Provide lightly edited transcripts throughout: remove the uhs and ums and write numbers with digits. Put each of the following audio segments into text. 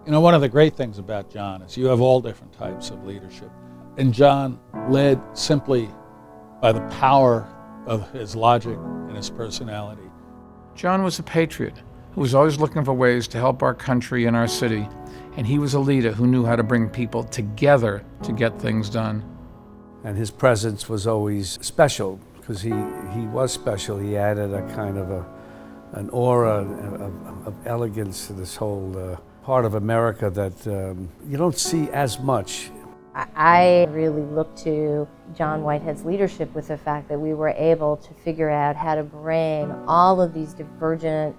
You know, one of the great things about John is you have all different types of leadership. And John led simply by the power of his logic and his personality. John was a patriot who was always looking for ways to help our country and our city, and he was a leader who knew how to bring people together to get things done. And his presence was always special because he was special. He added a kind of an aura of elegance to this whole part of America that you don't see as much. I really look to John Whitehead's leadership with the fact that we were able to figure out how to bring all of these divergent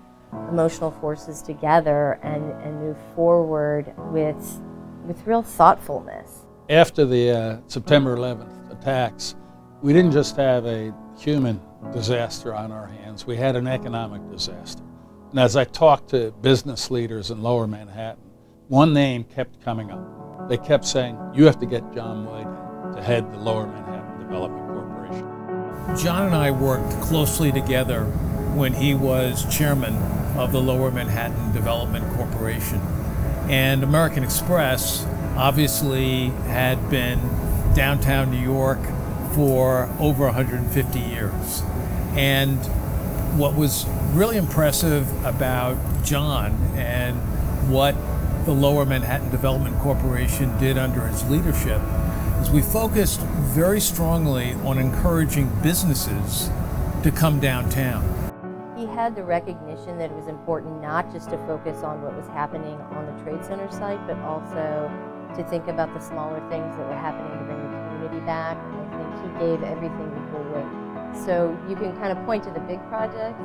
emotional forces together and move forward with real thoughtfulness. After the September 11th attacks, we didn't just have a human disaster on our hands, we had an economic disaster. And as I talked to business leaders in Lower Manhattan, one name kept coming up. They kept saying, you have to get John Whitehead to head the Lower Manhattan Development Corporation. John and I worked closely together when he was chairman of the Lower Manhattan Development Corporation. And American Express obviously had been downtown New York for over 150 years. And what was really impressive about John and what the Lower Manhattan Development Corporation did under his leadership is we focused very strongly on encouraging businesses to come downtown. He had the recognition that it was important not just to focus on what was happening on the Trade Center site, but also to think about the smaller things that were happening to bring the community back. And I think he gave everything equal weight. So you can kind of point to the big projects,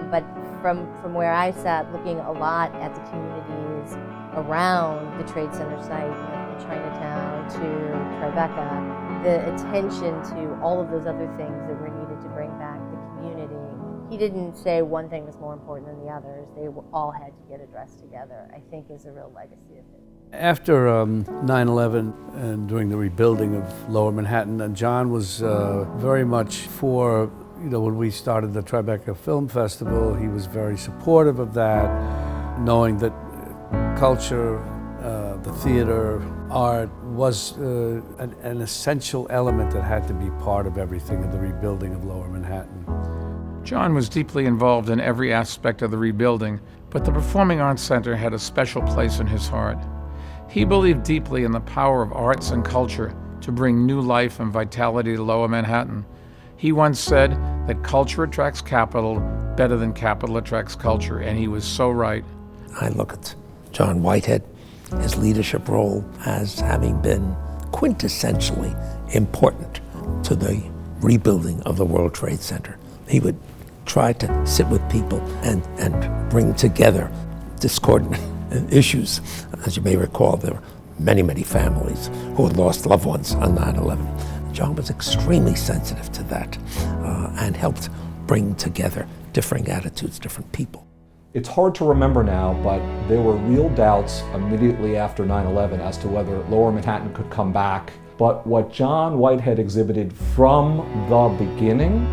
but from where I sat, looking a lot at the communities around the Trade Center site, from Chinatown to Tribeca, the attention to all of those other things that were needed to bring back the community. He didn't say one thing was more important than the others. They all had to get addressed together, I think is a real legacy of his. After 9/11 and during the rebuilding of Lower Manhattan, John was very much for, when we started the Tribeca Film Festival, he was very supportive of that, knowing that culture, the theater, art was an essential element that had to be part of everything in the rebuilding of Lower Manhattan. John was deeply involved in every aspect of the rebuilding, but the Performing Arts Center had a special place in his heart. He believed deeply in the power of arts and culture to bring new life and vitality to Lower Manhattan. He once said that culture attracts capital better than capital attracts culture, and he was so right. I look at John Whitehead, his leadership role as having been quintessentially important to the rebuilding of the World Trade Center. He would try to sit with people and bring together discordant issues. As you may recall, there were many families who had lost loved ones on 9/11. John was extremely sensitive to that and helped bring together differing attitudes, different people. It's hard to remember now, but there were real doubts immediately after 9/11 as to whether Lower Manhattan could come back. But what John Whitehead exhibited from the beginning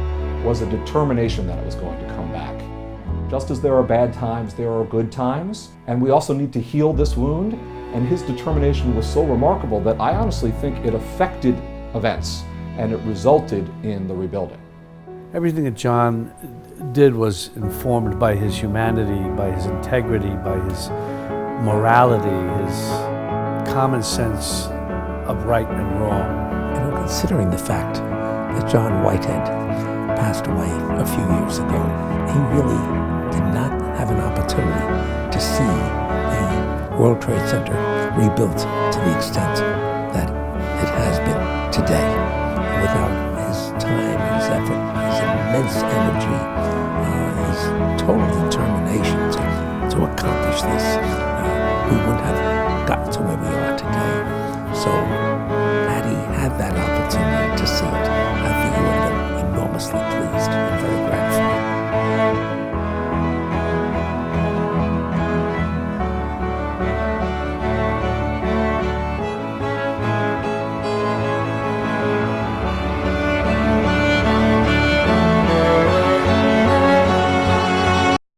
was a determination that it was going to come back. Just as there are bad times, there are good times, and we also need to heal this wound, and his determination was so remarkable that I honestly think it affected events, and it resulted in the rebuilding. Everything that John did was informed by his humanity, by his integrity, by his morality, his common sense of right and wrong. Considering the fact that John Whitehead passed away a few years ago, he really did not have an opportunity to see the World Trade Center rebuilt to the extent that it has been today. Without his time, his effort, his immense energy, his total determination to accomplish this, we wouldn't have gotten to where we are today. So had he had that opportunity to see it, I think he would have been enormously pleased and very